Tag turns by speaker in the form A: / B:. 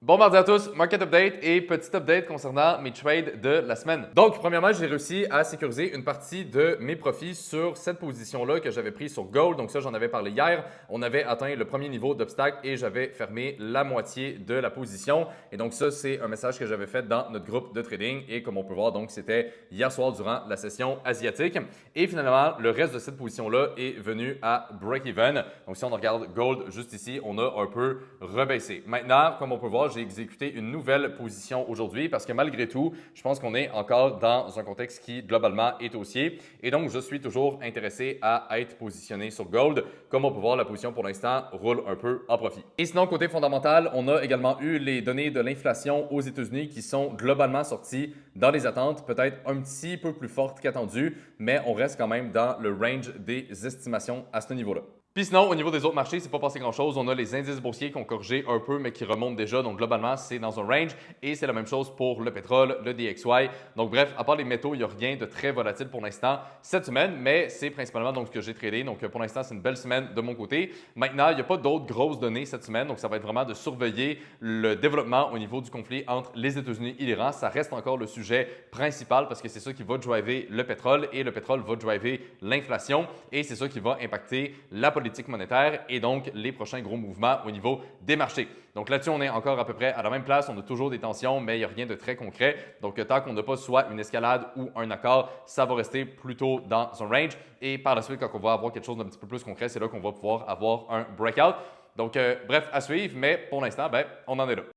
A: Bon mardi à tous, Market Update et petit update concernant mes trades de la semaine. Donc, premièrement, j'ai réussi à sécuriser une partie de mes profits sur cette position-là que j'avais prise sur Gold. Donc ça, j'en avais parlé hier. On avait atteint le premier niveau d'obstacle et j'avais fermé la moitié de la position. Et donc ça, c'est un message que j'avais fait dans notre groupe de trading. Et comme on peut voir, donc c'était hier soir durant la session asiatique. Et finalement, le reste de cette position-là est venu à break-even. Donc si on regarde Gold juste ici, on a un peu rebaissé. Maintenant, comme on peut voir, j'ai exécuté une nouvelle position aujourd'hui parce que malgré tout, je pense qu'on est encore dans un contexte qui globalement est haussier et donc je suis toujours intéressé à être positionné sur Gold. Comme on peut voir, la position pour l'instant roule un peu en profit. Et sinon, côté fondamental, on a également eu les données de l'inflation aux États-Unis qui sont globalement sorties dans les attentes, peut-être un petit peu plus fortes qu'attendues, mais on reste quand même dans le range des estimations à ce niveau-là. Puis sinon, au niveau des autres marchés, c'est pas passé grand-chose. On a les indices boursiers qui ont corrigé un peu, mais qui remontent déjà. Donc, globalement, c'est dans un range. Et c'est la même chose pour le pétrole, le DXY. Donc, bref, à part les métaux, il n'y a rien de très volatile pour l'instant cette semaine, mais c'est principalement donc, ce que j'ai tradé. Donc, pour l'instant, c'est une belle semaine de mon côté. Maintenant, il n'y a pas d'autres grosses données cette semaine. Donc, ça va être vraiment de surveiller le développement au niveau du conflit entre les États-Unis et l'Iran. Ça reste encore le sujet principal parce que c'est ça qui va driver le pétrole et le pétrole va driver l'inflation et c'est ça qui va impacter la politique monétaire et donc les prochains gros mouvements au niveau des marchés. Donc là-dessus, on est encore à peu près à la même place. On a toujours des tensions, mais il n'y a rien de très concret. Donc tant qu'on n'a pas soit une escalade ou un accord, ça va rester plutôt dans un range. Et par la suite, quand on va avoir quelque chose d'un petit peu plus concret, c'est là qu'on va pouvoir avoir un breakout. Donc bref, à suivre, mais pour l'instant, on en est là.